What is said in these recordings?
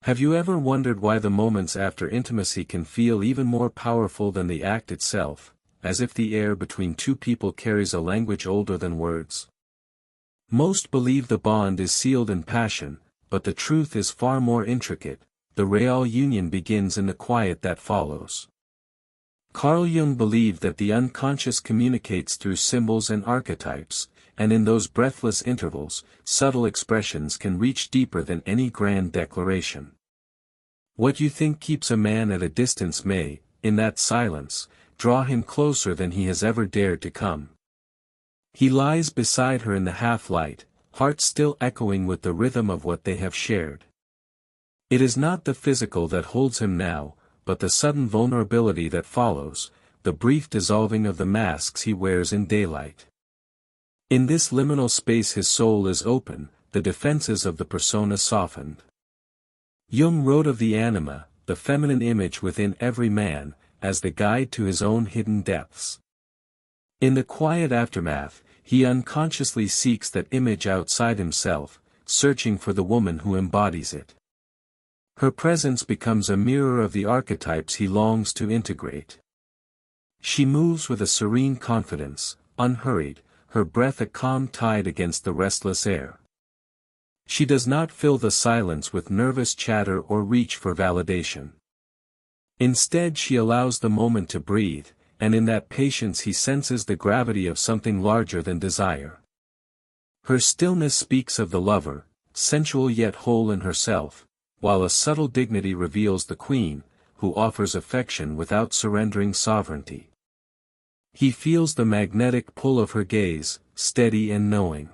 Have you ever wondered why the moments after intimacy can feel even more powerful than the act itself, as if the air between two people carries a language older than words? Most believe the bond is sealed in passion, but the truth is far more intricate. The real union begins in the quiet that follows. Carl Jung believed that the unconscious communicates through symbols and archetypes, and in those breathless intervals, subtle expressions can reach deeper than any grand declaration. What you think keeps a man at a distance may, in that silence, draw him closer than he has ever dared to come. He lies beside her in the half-light, heart still echoing with the rhythm of what they have shared. It is not the physical that holds him now, but the sudden vulnerability that follows, the brief dissolving of the masks he wears in daylight. In this liminal space his soul is open, the defenses of the persona softened. Jung wrote of the anima, the feminine image within every man, as the guide to his own hidden depths. In the quiet aftermath, he unconsciously seeks that image outside himself, searching for the woman who embodies it. Her presence becomes a mirror of the archetypes he longs to integrate. She moves with a serene confidence, unhurried, her breath a calm tide against the restless air. She does not fill the silence with nervous chatter or reach for validation. Instead she allows the moment to breathe, and in that patience he senses the gravity of something larger than desire. Her stillness speaks of the lover, sensual yet whole in herself, while a subtle dignity reveals the queen, who offers affection without surrendering sovereignty. He feels the magnetic pull of her gaze, steady and knowing.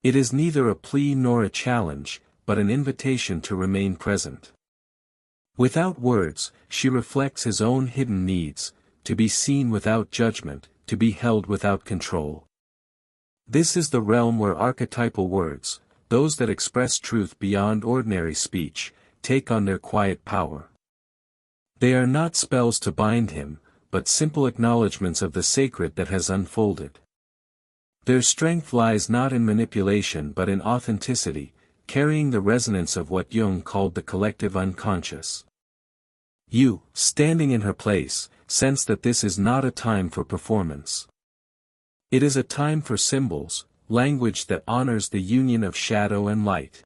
It is neither a plea nor a challenge, but an invitation to remain present. Without words, she reflects his own hidden needs, to be seen without judgment, to be held without control. This is the realm where archetypal words, those that express truth beyond ordinary speech, take on their quiet power. They are not spells to bind him, but simple acknowledgments of the sacred that has unfolded. Their strength lies not in manipulation but in authenticity, carrying the resonance of what Jung called the collective unconscious. You, standing in her place, sense that this is not a time for performance. It is a time for symbols, language that honors the union of shadow and light.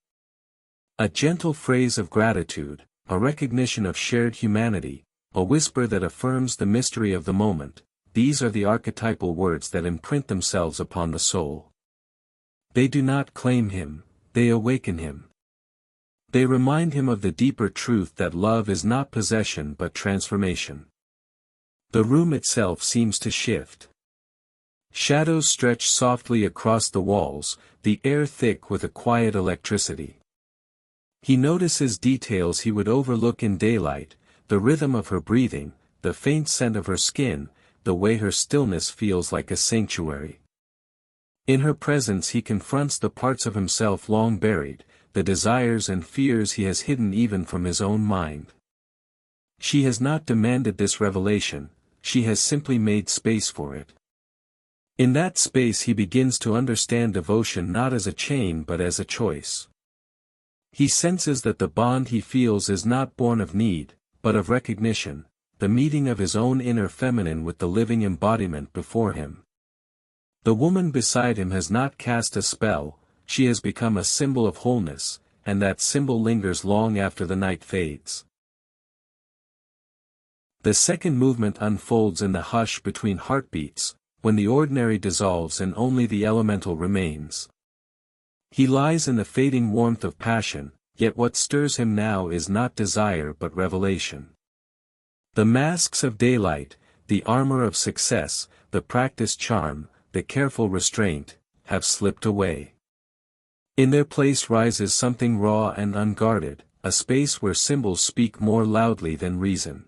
A gentle phrase of gratitude, a recognition of shared humanity, a whisper that affirms the mystery of the moment, these are the archetypal words that imprint themselves upon the soul. They do not claim him, they awaken him. They remind him of the deeper truth that love is not possession but transformation. The room itself seems to shift. Shadows stretch softly across the walls, the air thick with a quiet electricity. He notices details he would overlook in daylight, the rhythm of her breathing, the faint scent of her skin, the way her stillness feels like a sanctuary. In her presence he confronts the parts of himself long buried, the desires and fears he has hidden even from his own mind. She has not demanded this revelation, she has simply made space for it. In that space he begins to understand devotion not as a chain but as a choice. He senses that the bond he feels is not born of need, but of recognition, the meeting of his own inner feminine with the living embodiment before him. The woman beside him has not cast a spell, she has become a symbol of wholeness, and that symbol lingers long after the night fades. The second movement unfolds in the hush between heartbeats, when the ordinary dissolves and only the elemental remains. He lies in the fading warmth of passion, yet what stirs him now is not desire but revelation. The masks of daylight, the armor of success, the practiced charm, the careful restraint, have slipped away. In their place rises something raw and unguarded, a space where symbols speak more loudly than reason.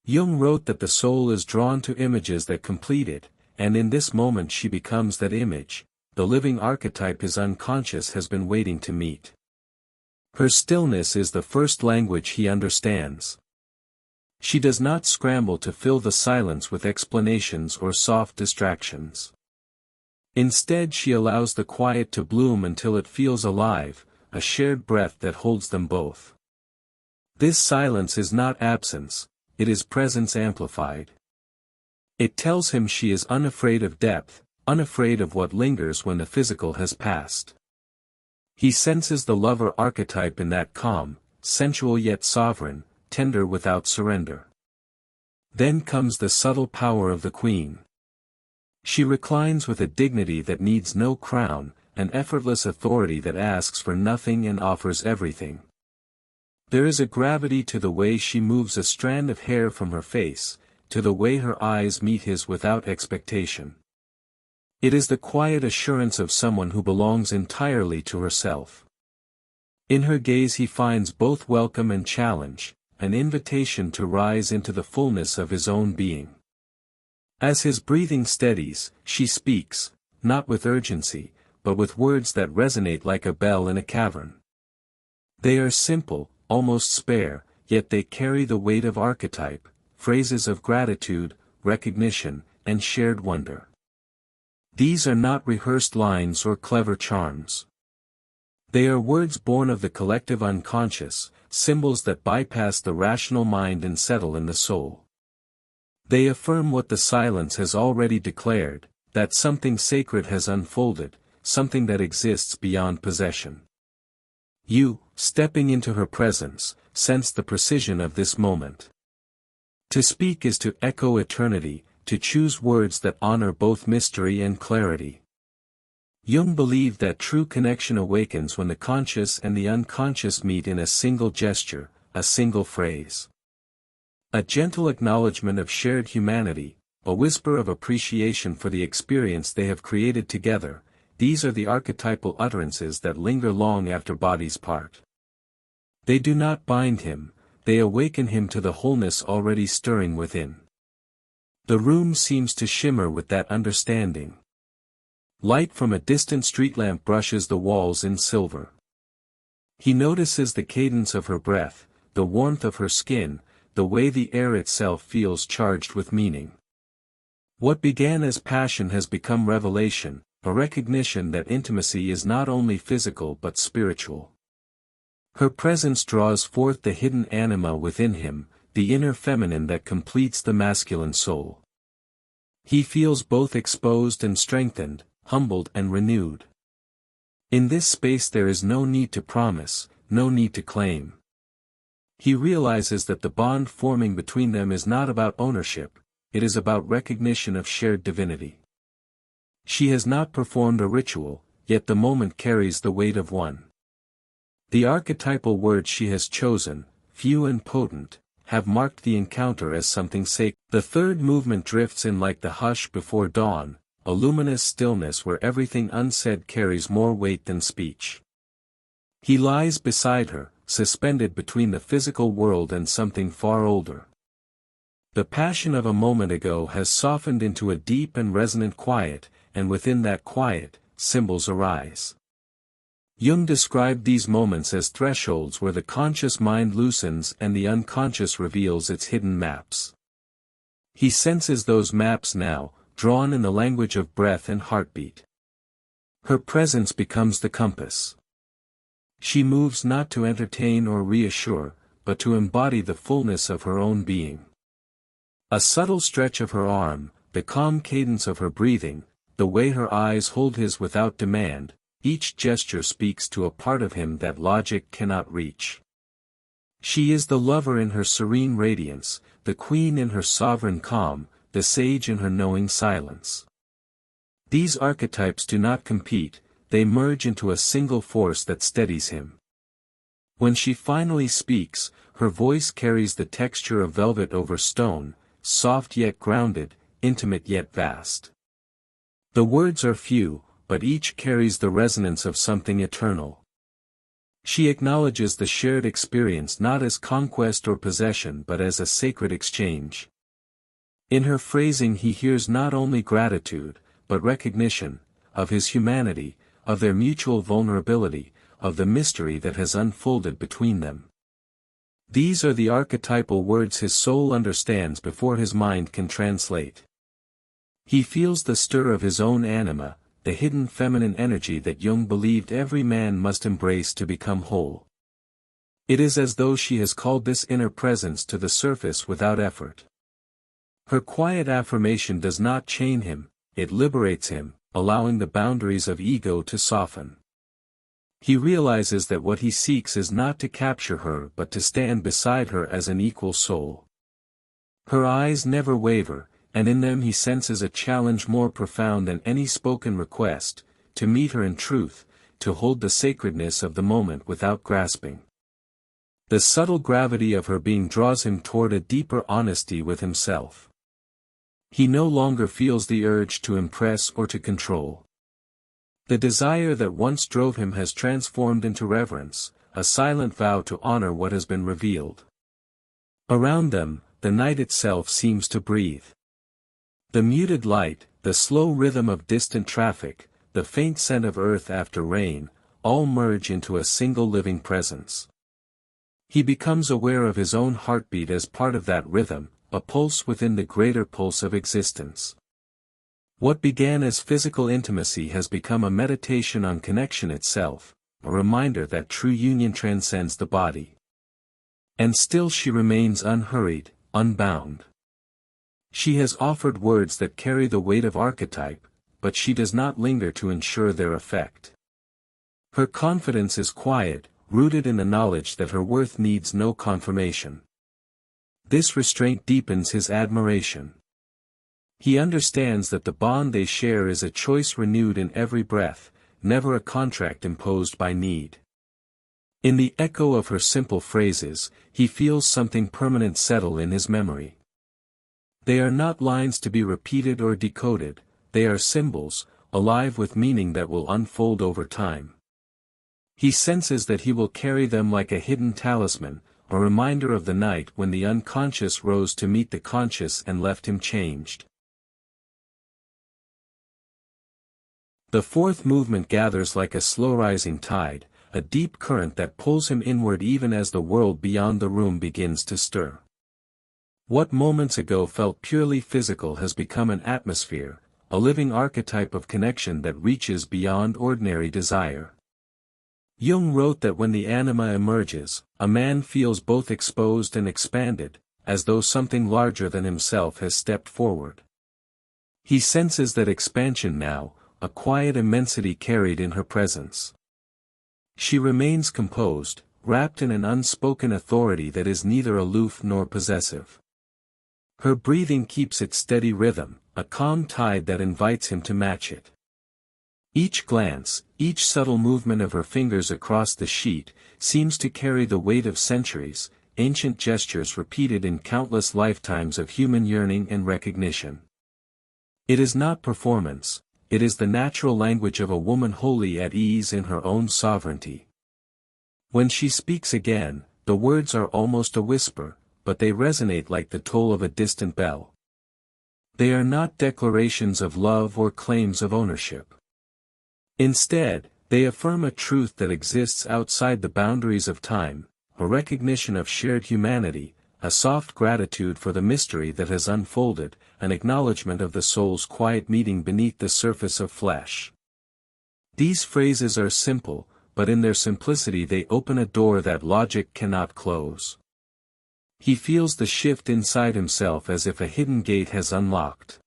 Jung wrote that the soul is drawn to images that complete it, and in this moment she becomes that image, the living archetype his unconscious has been waiting to meet. Her stillness is the first language he understands. She does not scramble to fill the silence with explanations or soft distractions. Instead she allows the quiet to bloom until it feels alive, a shared breath that holds them both. This silence is not absence, it is presence amplified. It tells him she is unafraid of depth, unafraid of what lingers when the physical has passed. He senses the lover archetype in that calm, sensual yet sovereign, tender without surrender. Then comes the subtle power of the queen. She reclines with a dignity that needs no crown, an effortless authority that asks for nothing and offers everything. There is a gravity to the way she moves a strand of hair from her face, to the way her eyes meet his without expectation. It is the quiet assurance of someone who belongs entirely to herself. In her gaze he finds both welcome and challenge, an invitation to rise into the fullness of his own being. As his breathing steadies, she speaks, not with urgency, but with words that resonate like a bell in a cavern. They are simple, almost spare, yet they carry the weight of archetype, phrases of gratitude, recognition, and shared wonder. These are not rehearsed lines or clever charms. They are words born of the collective unconscious, symbols that bypass the rational mind and settle in the soul. They affirm what the silence has already declared, that something sacred has unfolded, something that exists beyond possession. You, stepping into her presence, sense the precision of this moment. To speak is to echo eternity, to choose words that honor both mystery and clarity. Jung believed that true connection awakens when the conscious and the unconscious meet in a single gesture, a single phrase. A gentle acknowledgement of shared humanity, a whisper of appreciation for the experience they have created together, these are the archetypal utterances that linger long after bodies part. They do not bind him, they awaken him to the wholeness already stirring within. The room seems to shimmer with that understanding. Light from a distant street lamp brushes the walls in silver. He notices the cadence of her breath, the warmth of her skin, the way the air itself feels charged with meaning. What began as passion has become revelation, a recognition that intimacy is not only physical but spiritual. Her presence draws forth the hidden anima within him, the inner feminine that completes the masculine soul. He feels both exposed and strengthened, humbled and renewed. In this space there is no need to promise, no need to claim. He realizes that the bond forming between them is not about ownership, it is about recognition of shared divinity. She has not performed a ritual, yet the moment carries the weight of one. The archetypal words she has chosen, few and potent, have marked the encounter as something sacred. The third movement drifts in like the hush before dawn, a luminous stillness where everything unsaid carries more weight than speech. He lies beside her, suspended between the physical world and something far older. The passion of a moment ago has softened into a deep and resonant quiet, and within that quiet, symbols arise. Jung described these moments as thresholds where the conscious mind loosens and the unconscious reveals its hidden maps. He senses those maps now, drawn in the language of breath and heartbeat. Her presence becomes the compass. She moves not to entertain or reassure, but to embody the fullness of her own being. A subtle stretch of her arm, the calm cadence of her breathing, the way her eyes hold his without demand, each gesture speaks to a part of him that logic cannot reach. She is the lover in her serene radiance, the queen in her sovereign calm, the sage in her knowing silence. These archetypes do not compete, they merge into a single force that steadies him. When she finally speaks, her voice carries the texture of velvet over stone, soft yet grounded, intimate yet vast. The words are few, but each carries the resonance of something eternal. She acknowledges the shared experience not as conquest or possession but as a sacred exchange. In her phrasing he hears not only gratitude, but recognition, of his humanity, of their mutual vulnerability, of the mystery that has unfolded between them. These are the archetypal words his soul understands before his mind can translate. He feels the stir of his own anima, the hidden feminine energy that Jung believed every man must embrace to become whole. It is as though she has called this inner presence to the surface without effort. Her quiet affirmation does not chain him, it liberates him, allowing the boundaries of ego to soften. He realizes that what he seeks is not to capture her but to stand beside her as an equal soul. Her eyes never waver, and in them he senses a challenge more profound than any spoken request, to meet her in truth, to hold the sacredness of the moment without grasping. The subtle gravity of her being draws him toward a deeper honesty with himself. He no longer feels the urge to impress or to control. The desire that once drove him has transformed into reverence, a silent vow to honor what has been revealed. Around them, the night itself seems to breathe. The muted light, the slow rhythm of distant traffic, the faint scent of earth after rain, all merge into a single living presence. He becomes aware of his own heartbeat as part of that rhythm, a pulse within the greater pulse of existence. What began as physical intimacy has become a meditation on connection itself, a reminder that true union transcends the body. And still she remains unhurried, unbound. She has offered words that carry the weight of archetype, but she does not linger to ensure their effect. Her confidence is quiet, rooted in the knowledge that her worth needs no confirmation. This restraint deepens his admiration. He understands that the bond they share is a choice renewed in every breath, never a contract imposed by need. In the echo of her simple phrases, he feels something permanent settle in his memory. They are not lines to be repeated or decoded, they are symbols, alive with meaning that will unfold over time. He senses that he will carry them like a hidden talisman, a reminder of the night when the unconscious rose to meet the conscious and left him changed. The fourth movement gathers like a slow-rising tide, a deep current that pulls him inward even as the world beyond the room begins to stir. What moments ago felt purely physical has become an atmosphere, a living archetype of connection that reaches beyond ordinary desire. Jung wrote that when the anima emerges, a man feels both exposed and expanded, as though something larger than himself has stepped forward. He senses that expansion now, a quiet immensity carried in her presence. She remains composed, wrapped in an unspoken authority that is neither aloof nor possessive. Her breathing keeps its steady rhythm, a calm tide that invites him to match it. Each glance, each subtle movement of her fingers across the sheet, seems to carry the weight of centuries, ancient gestures repeated in countless lifetimes of human yearning and recognition. It is not performance, it is the natural language of a woman wholly at ease in her own sovereignty. When she speaks again, the words are almost a whisper, but they resonate like the toll of a distant bell. They are not declarations of love or claims of ownership. Instead, they affirm a truth that exists outside the boundaries of time, a recognition of shared humanity, a soft gratitude for the mystery that has unfolded, an acknowledgement of the soul's quiet meeting beneath the surface of flesh. These phrases are simple, but in their simplicity they open a door that logic cannot close. He feels the shift inside himself as if a hidden gate has unlocked.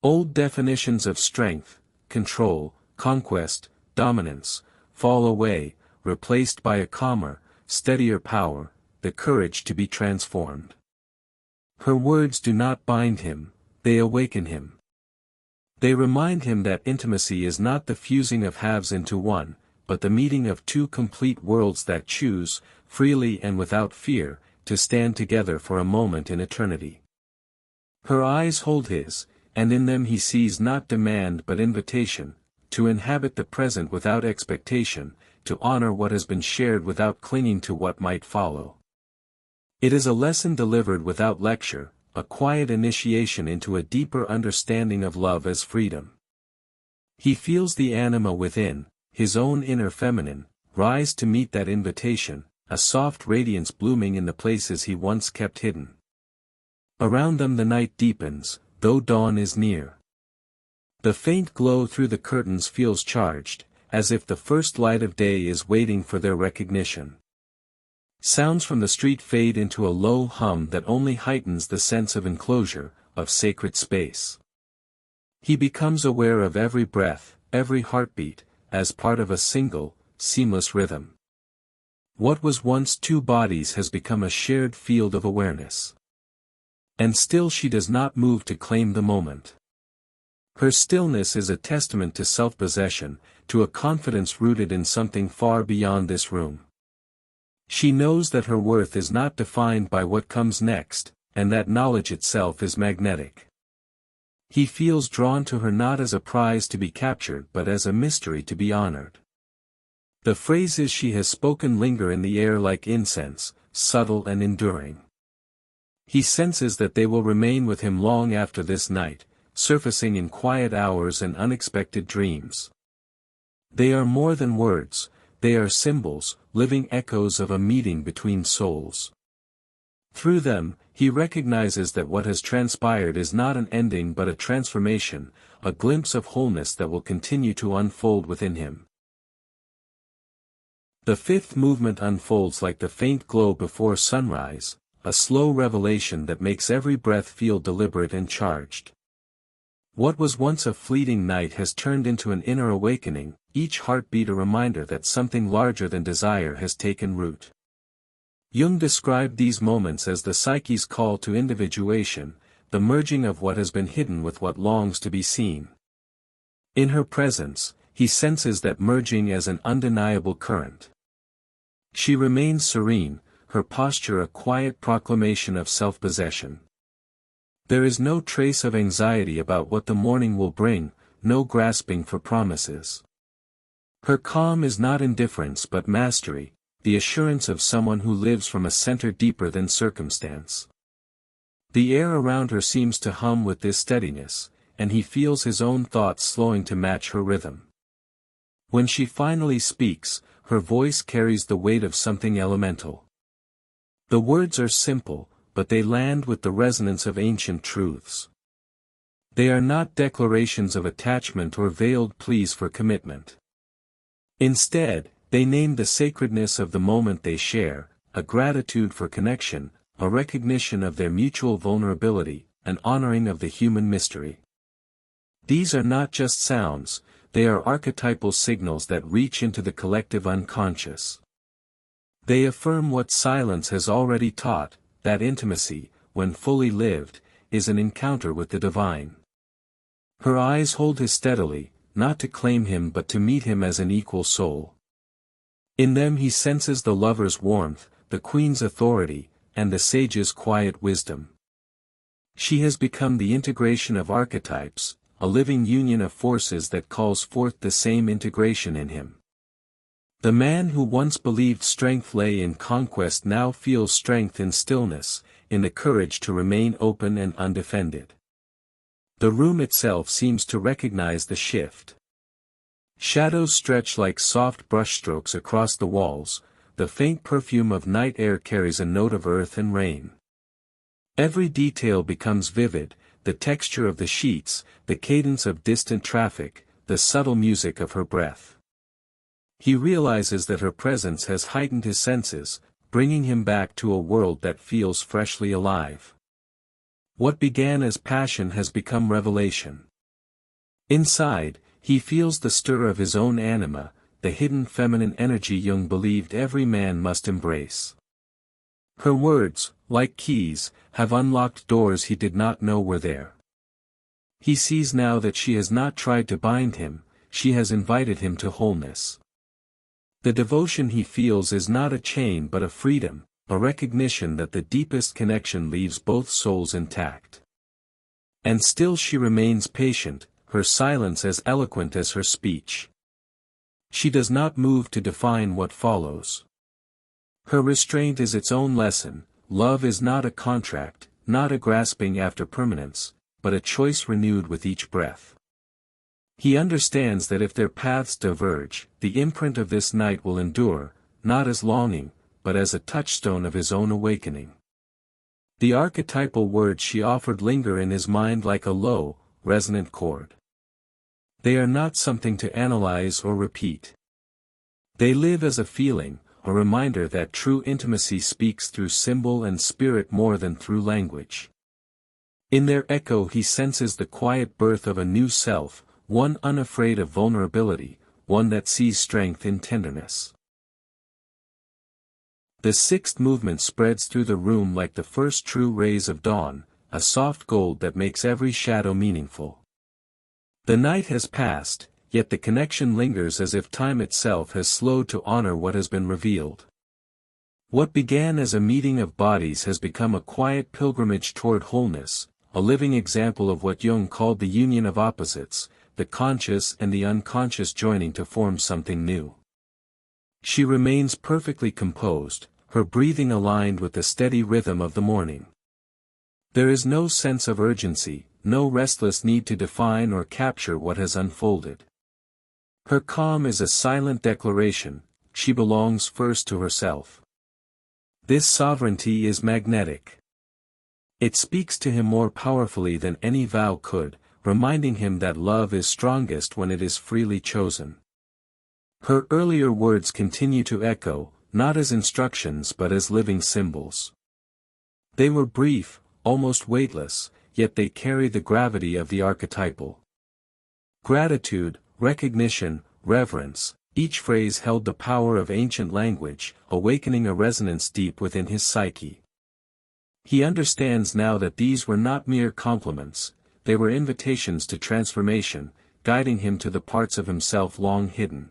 Old definitions of strength, control, conquest, dominance, fall away, replaced by a calmer, steadier power, the courage to be transformed. Her words do not bind him, they awaken him. They remind him that intimacy is not the fusing of halves into one, but the meeting of two complete worlds that choose, freely and without fear, to stand together for a moment in eternity. Her eyes hold his, and in them he sees not demand but invitation, to inhabit the present without expectation, to honor what has been shared without clinging to what might follow. It is a lesson delivered without lecture, a quiet initiation into a deeper understanding of love as freedom. He feels the anima within, his own inner feminine, rise to meet that invitation, a soft radiance blooming in the places he once kept hidden. Around them the night deepens, though dawn is near. The faint glow through the curtains feels charged, as if the first light of day is waiting for their recognition. Sounds from the street fade into a low hum that only heightens the sense of enclosure, of sacred space. He becomes aware of every breath, every heartbeat, as part of a single, seamless rhythm. What was once two bodies has become a shared field of awareness. And still she does not move to claim the moment. Her stillness is a testament to self-possession, to a confidence rooted in something far beyond this room. She knows that her worth is not defined by what comes next, and that knowledge itself is magnetic. He feels drawn to her not as a prize to be captured but as a mystery to be honored. The phrases she has spoken linger in the air like incense, subtle and enduring. He senses that they will remain with him long after this night, surfacing in quiet hours and unexpected dreams. They are more than words, they are symbols, living echoes of a meeting between souls. Through them, he recognizes that what has transpired is not an ending but a transformation, a glimpse of wholeness that will continue to unfold within him. The fifth movement unfolds like the faint glow before sunrise, a slow revelation that makes every breath feel deliberate and charged. What was once a fleeting night has turned into an inner awakening, each heartbeat a reminder that something larger than desire has taken root. Jung described these moments as the psyche's call to individuation, the merging of what has been hidden with what longs to be seen. In her presence, he senses that merging as an undeniable current. She remains serene, her posture a quiet proclamation of self-possession. There is no trace of anxiety about what the morning will bring, no grasping for promises. Her calm is not indifference but mastery, the assurance of someone who lives from a center deeper than circumstance. The air around her seems to hum with this steadiness, and he feels his own thoughts slowing to match her rhythm. When she finally speaks, her voice carries the weight of something elemental. The words are simple, but they land with the resonance of ancient truths. They are not declarations of attachment or veiled pleas for commitment. Instead, they name the sacredness of the moment they share, a gratitude for connection, a recognition of their mutual vulnerability, an honoring of the human mystery. These are not just sounds, they are archetypal signals that reach into the collective unconscious. They affirm what silence has already taught, that intimacy, when fully lived, is an encounter with the divine. Her eyes hold his steadily, not to claim him but to meet him as an equal soul. In them he senses the lover's warmth, the queen's authority, and the sage's quiet wisdom. She has become the integration of archetypes, a living union of forces that calls forth the same integration in him. The man who once believed strength lay in conquest now feels strength in stillness, in the courage to remain open and undefended. The room itself seems to recognize the shift. Shadows stretch like soft brushstrokes across the walls, the faint perfume of night air carries a note of earth and rain. Every detail becomes vivid, the texture of the sheets, the cadence of distant traffic, the subtle music of her breath. He realizes that her presence has heightened his senses, bringing him back to a world that feels freshly alive. What began as passion has become revelation. Inside, he feels the stir of his own anima, the hidden feminine energy Jung believed every man must embrace. Her words, like keys, have unlocked doors he did not know were there. He sees now that she has not tried to bind him, she has invited him to wholeness. The devotion he feels is not a chain but a freedom, a recognition that the deepest connection leaves both souls intact. And still she remains patient, her silence as eloquent as her speech. She does not move to define what follows. Her restraint is its own lesson, love is not a contract, not a grasping after permanence, but a choice renewed with each breath. He understands that if their paths diverge, the imprint of this night will endure, not as longing, but as a touchstone of his own awakening. The archetypal words she offered linger in his mind like a low, resonant chord. They are not something to analyze or repeat. They live as a feeling, a reminder that true intimacy speaks through symbol and spirit more than through language. In their echo he senses the quiet birth of a new self, one unafraid of vulnerability, one that sees strength in tenderness. The sixth movement spreads through the room like the first true rays of dawn, a soft gold that makes every shadow meaningful. The night has passed, yet the connection lingers as if time itself has slowed to honor what has been revealed. What began as a meeting of bodies has become a quiet pilgrimage toward wholeness, a living example of what Jung called the union of opposites, the conscious and the unconscious joining to form something new. She remains perfectly composed, her breathing aligned with the steady rhythm of the morning. There is no sense of urgency, no restless need to define or capture what has unfolded. Her calm is a silent declaration, she belongs first to herself. This sovereignty is magnetic. It speaks to him more powerfully than any vow could, reminding him that love is strongest when it is freely chosen. Her earlier words continue to echo, not as instructions but as living symbols. They were brief, almost weightless, yet they carry the gravity of the archetypal. Gratitude, recognition, reverence, each phrase held the power of ancient language, awakening a resonance deep within his psyche. He understands now that these were not mere compliments, they were invitations to transformation, guiding him to the parts of himself long hidden.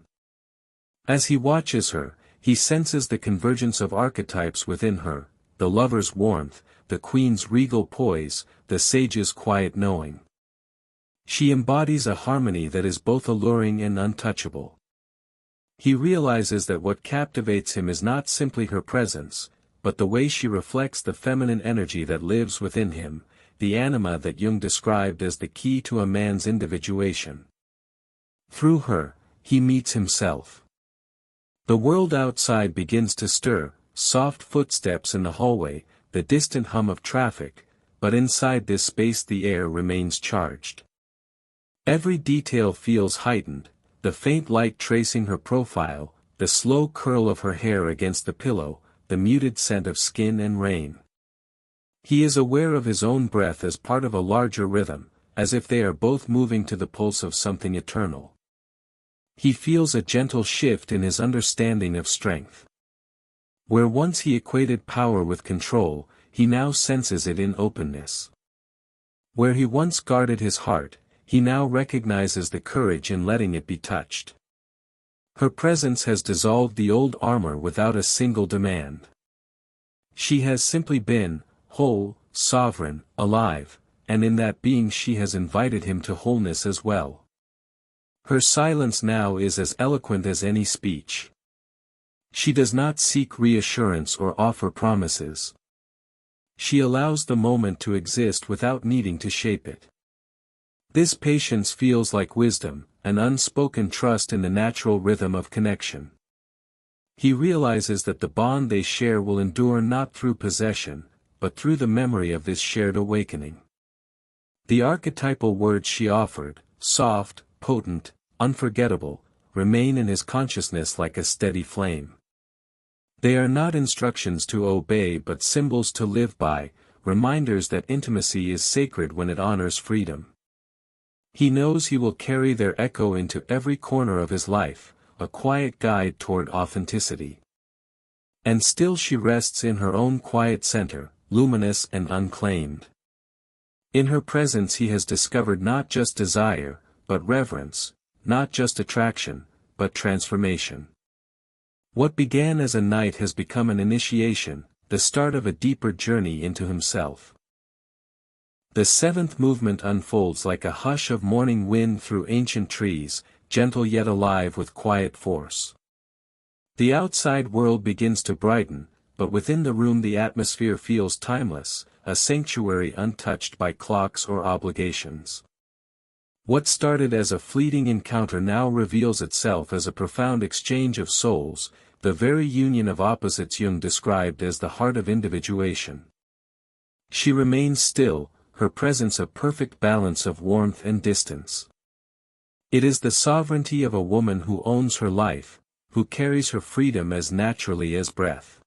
As he watches her, he senses the convergence of archetypes within her, the lover's warmth, the queen's regal poise, the sage's quiet knowing. She embodies a harmony that is both alluring and untouchable. He realizes that what captivates him is not simply her presence, but the way she reflects the feminine energy that lives within him, the anima that Jung described as the key to a man's individuation. Through her, he meets himself. The world outside begins to stir, soft footsteps in the hallway, the distant hum of traffic, but inside this space the air remains charged. Every detail feels heightened, the faint light tracing her profile, the slow curl of her hair against the pillow, the muted scent of skin and rain. He is aware of his own breath as part of a larger rhythm, as if they are both moving to the pulse of something eternal. He feels a gentle shift in his understanding of strength. Where once he equated power with control, he now senses it in openness. Where he once guarded his heart, he now recognizes the courage in letting it be touched. Her presence has dissolved the old armor without a single demand. She has simply been, whole, sovereign, alive, and in that being she has invited him to wholeness as well. Her silence now is as eloquent as any speech. She does not seek reassurance or offer promises. She allows the moment to exist without needing to shape it. This patience feels like wisdom, an unspoken trust in the natural rhythm of connection. He realizes that the bond they share will endure not through possession, but through the memory of this shared awakening. The archetypal words she offered, soft, potent, unforgettable, remain in his consciousness like a steady flame. They are not instructions to obey but symbols to live by, reminders that intimacy is sacred when it honors freedom. He knows he will carry their echo into every corner of his life, a quiet guide toward authenticity. And still she rests in her own quiet center, luminous and unclaimed. In her presence he has discovered not just desire, but reverence, not just attraction, but transformation. What began as a night has become an initiation, the start of a deeper journey into himself. The seventh movement unfolds like a hush of morning wind through ancient trees, gentle yet alive with quiet force. The outside world begins to brighten, but within the room the atmosphere feels timeless, a sanctuary untouched by clocks or obligations. What started as a fleeting encounter now reveals itself as a profound exchange of souls, the very union of opposites Jung described as the heart of individuation. She remains still, her presence a perfect balance of warmth and distance. It is the sovereignty of a woman who owns her life, who carries her freedom as naturally as breath.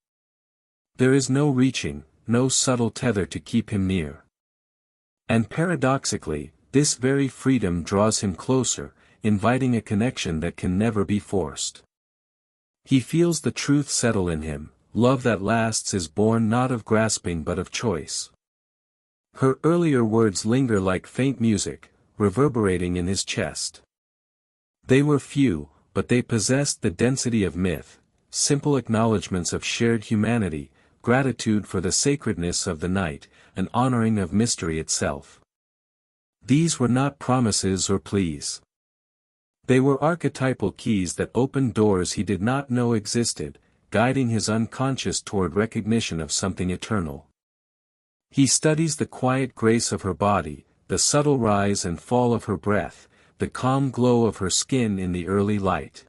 There is no reaching, no subtle tether to keep him near. And paradoxically, this very freedom draws him closer, inviting a connection that can never be forced. He feels the truth settle in him. Love that lasts is born not of grasping but of choice. Her earlier words linger like faint music, reverberating in his chest. They were few, but they possessed the density of myth, simple acknowledgments of shared humanity, gratitude for the sacredness of the night, an honoring of mystery itself. These were not promises or pleas. They were archetypal keys that opened doors he did not know existed, guiding his unconscious toward recognition of something eternal. He studies the quiet grace of her body, the subtle rise and fall of her breath, the calm glow of her skin in the early light.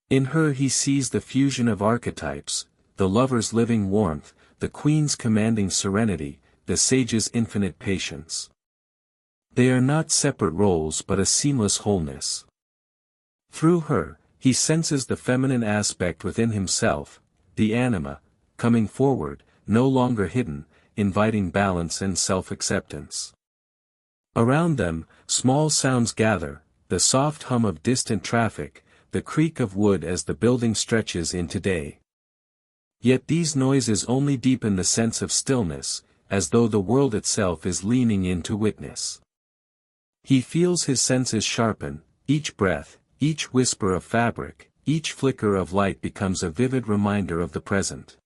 In her he sees the fusion of archetypes, the lover's living warmth, the queen's commanding serenity, the sage's infinite patience. They are not separate roles but a seamless wholeness. Through her, he senses the feminine aspect within himself, the anima, coming forward, no longer hidden, inviting balance and self-acceptance. Around them, small sounds gather, the soft hum of distant traffic, the creak of wood as the building stretches into day. Yet these noises only deepen the sense of stillness, as though the world itself is leaning in to witness. He feels his senses sharpen, each breath, each whisper of fabric, each flicker of light becomes a vivid reminder of the present.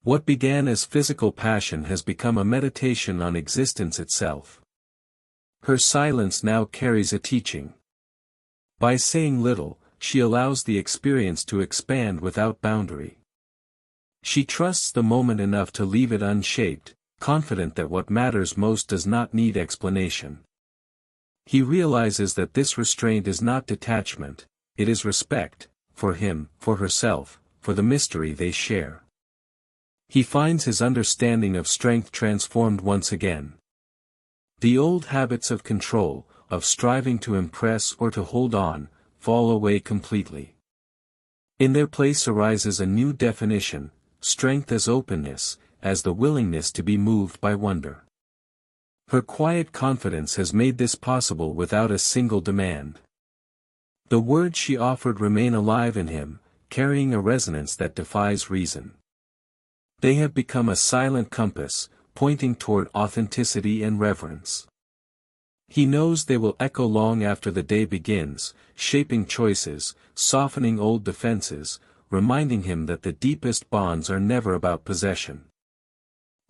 What began as physical passion has become a meditation on existence itself. Her silence now carries a teaching. By saying little, she allows the experience to expand without boundary. She trusts the moment enough to leave it unshaped, confident that what matters most does not need explanation. He realizes that this restraint is not detachment, it is respect, for him, for herself, for the mystery they share. He finds his understanding of strength transformed once again. The old habits of control, of striving to impress or to hold on, fall away completely. In their place arises a new definition, strength as openness, as the willingness to be moved by wonder. Her quiet confidence has made this possible without a single demand. The words she offered remain alive in him, carrying a resonance that defies reason. They have become a silent compass, pointing toward authenticity and reverence. He knows they will echo long after the day begins, shaping choices, softening old defenses, reminding him that the deepest bonds are never about possession.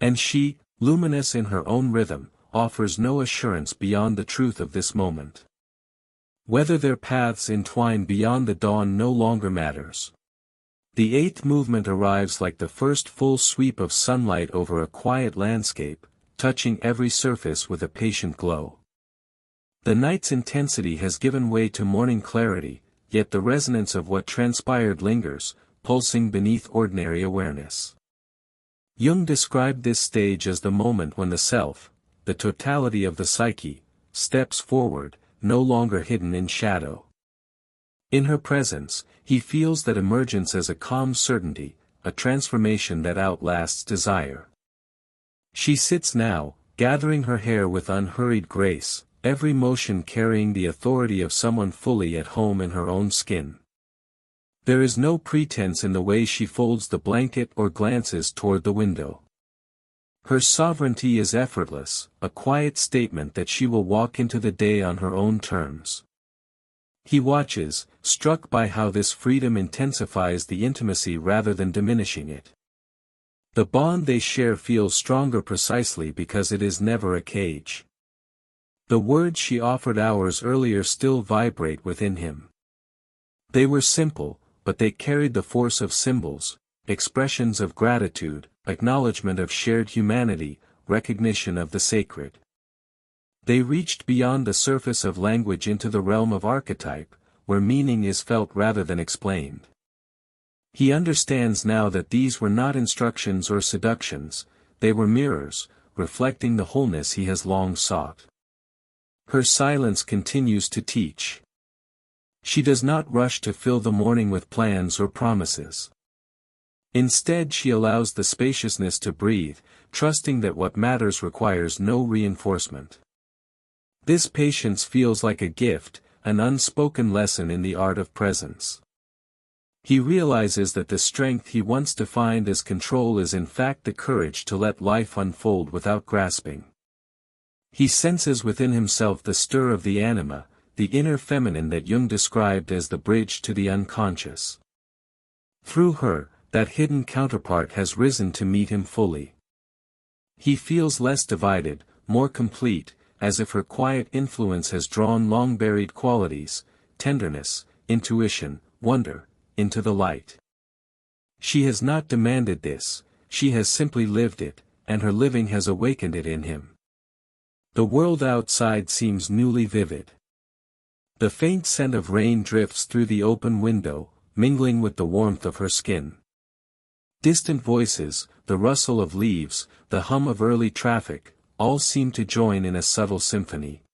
And she, luminous in her own rhythm, offers no assurance beyond the truth of this moment. Whether their paths entwine beyond the dawn no longer matters. The eighth movement arrives like the first full sweep of sunlight over a quiet landscape, touching every surface with a patient glow. The night's intensity has given way to morning clarity, yet the resonance of what transpired lingers, pulsing beneath ordinary awareness. Jung described this stage as the moment when the self, the totality of the psyche, steps forward, no longer hidden in shadow. In her presence, he feels that emergence as a calm certainty, a transformation that outlasts desire. She sits now, gathering her hair with unhurried grace, every motion carrying the authority of someone fully at home in her own skin. There is no pretense in the way she folds the blanket or glances toward the window. Her sovereignty is effortless, a quiet statement that she will walk into the day on her own terms. He watches, struck by how this freedom intensifies the intimacy rather than diminishing it. The bond they share feels stronger precisely because it is never a cage. The words she offered hours earlier still vibrate within him. They were simple, but they carried the force of symbols, expressions of gratitude, acknowledgement of shared humanity, recognition of the sacred. They reached beyond the surface of language into the realm of archetype, where meaning is felt rather than explained. He understands now that these were not instructions or seductions, they were mirrors, reflecting the wholeness he has long sought. Her silence continues to teach. She does not rush to fill the morning with plans or promises. Instead, she allows the spaciousness to breathe, trusting that what matters requires no reinforcement. This patience feels like a gift, an unspoken lesson in the art of presence. He realizes that the strength he once defined as control is in fact the courage to let life unfold without grasping. He senses within himself the stir of the anima, the inner feminine that Jung described as the bridge to the unconscious. Through her, that hidden counterpart has risen to meet him fully. He feels less divided, more complete, as if her quiet influence has drawn long-buried qualities, tenderness, intuition, wonder, into the light. She has not demanded this, she has simply lived it, and her living has awakened it in him. The world outside seems newly vivid. The faint scent of rain drifts through the open window, mingling with the warmth of her skin. Distant voices, the rustle of leaves, the hum of early traffic, all seem to join in a subtle symphony.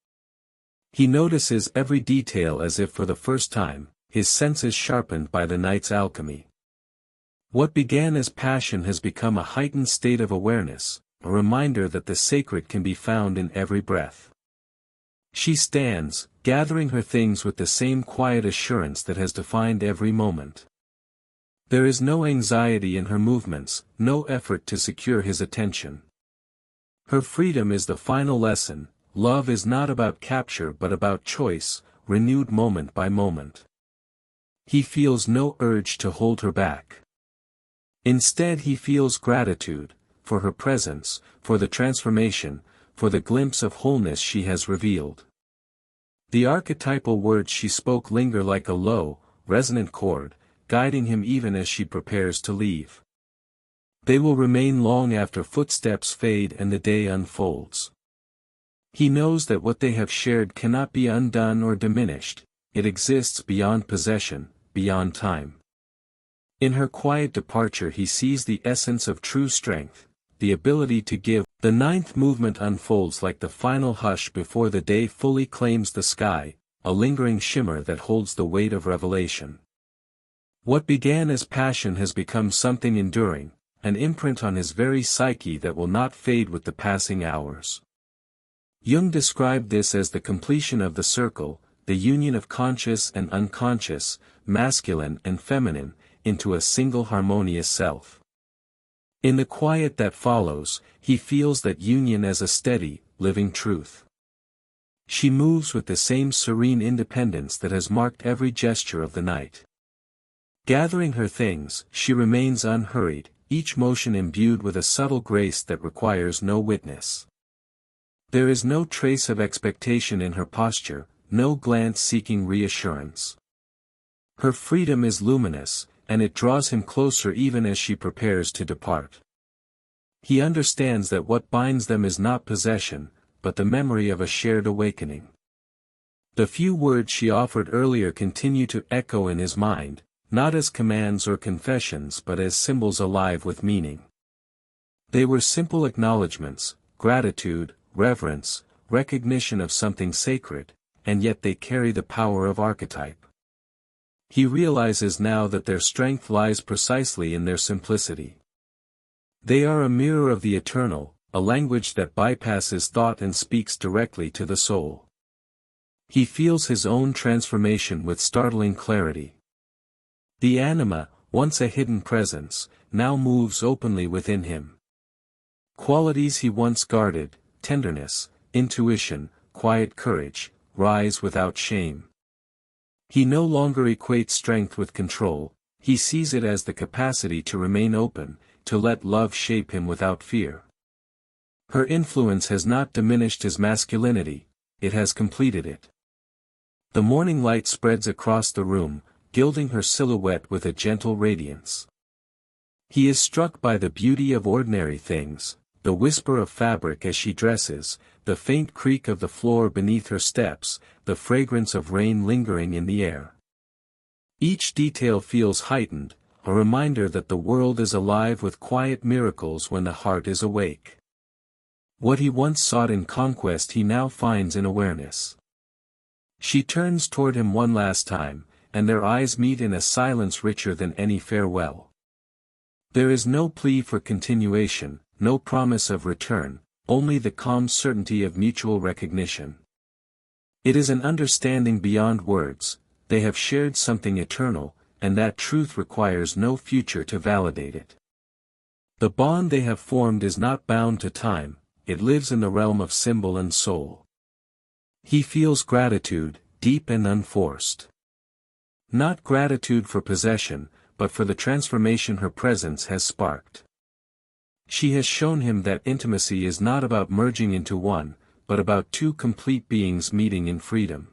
He notices every detail as if for the first time, his senses sharpened by the night's alchemy. What began as passion has become a heightened state of awareness, a reminder that the sacred can be found in every breath. She stands, gathering her things with the same quiet assurance that has defined every moment. There is no anxiety in her movements, no effort to secure his attention. Her freedom is the final lesson. Love is not about capture but about choice, renewed moment by moment. He feels no urge to hold her back. Instead he feels gratitude, for her presence, for the transformation, for the glimpse of wholeness she has revealed. The archetypal words she spoke linger like a low, resonant chord, guiding him even as she prepares to leave. They will remain long after footsteps fade and the day unfolds. He knows that what they have shared cannot be undone or diminished, it exists beyond possession, beyond time. In her quiet departure he sees the essence of true strength, the ability to give. The ninth movement unfolds like the final hush before the day fully claims the sky, a lingering shimmer that holds the weight of revelation. What began as passion has become something enduring, an imprint on his very psyche that will not fade with the passing hours. Jung described this as the completion of the circle, the union of conscious and unconscious, masculine and feminine, into a single harmonious self. In the quiet that follows, he feels that union as a steady, living truth. She moves with the same serene independence that has marked every gesture of the night. Gathering her things, she remains unhurried, each motion imbued with a subtle grace that requires no witness. There is no trace of expectation in her posture, no glance seeking reassurance. Her freedom is luminous, and it draws him closer even as she prepares to depart. He understands that what binds them is not possession, but the memory of a shared awakening. The few words she offered earlier continue to echo in his mind, not as commands or confessions but as symbols alive with meaning. They were simple acknowledgments, gratitude, reverence, recognition of something sacred, and yet they carry the power of archetype. He realizes now that their strength lies precisely in their simplicity. They are a mirror of the eternal, a language that bypasses thought and speaks directly to the soul. He feels his own transformation with startling clarity. The anima, once a hidden presence, now moves openly within him. Qualities he once guarded, tenderness, intuition, quiet courage, rise without shame. He no longer equates strength with control, he sees it as the capacity to remain open, to let love shape him without fear. Her influence has not diminished his masculinity, it has completed it. The morning light spreads across the room, gilding her silhouette with a gentle radiance. He is struck by the beauty of ordinary things, the whisper of fabric as she dresses, the faint creak of the floor beneath her steps, the fragrance of rain lingering in the air. Each detail feels heightened, a reminder that the world is alive with quiet miracles when the heart is awake. What he once sought in conquest he now finds in awareness. She turns toward him one last time, and their eyes meet in a silence richer than any farewell. There is no plea for continuation, no promise of return, only the calm certainty of mutual recognition. It is an understanding beyond words, they have shared something eternal, and that truth requires no future to validate it. The bond they have formed is not bound to time, it lives in the realm of symbol and soul. He feels gratitude, deep and unforced. Not gratitude for possession, but for the transformation her presence has sparked. She has shown him that intimacy is not about merging into one, but about two complete beings meeting in freedom.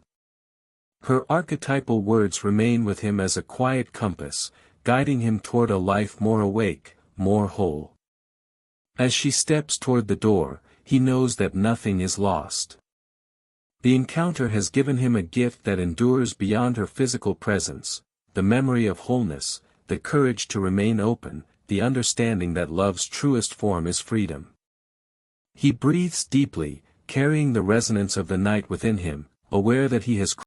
Her archetypal words remain with him as a quiet compass, guiding him toward a life more awake, more whole. As she steps toward the door, he knows that nothing is lost. The encounter has given him a gift that endures beyond her physical presence, the memory of wholeness, the courage to remain open, the understanding that love's truest form is freedom. He breathes deeply, carrying the resonance of the night within him, aware that he has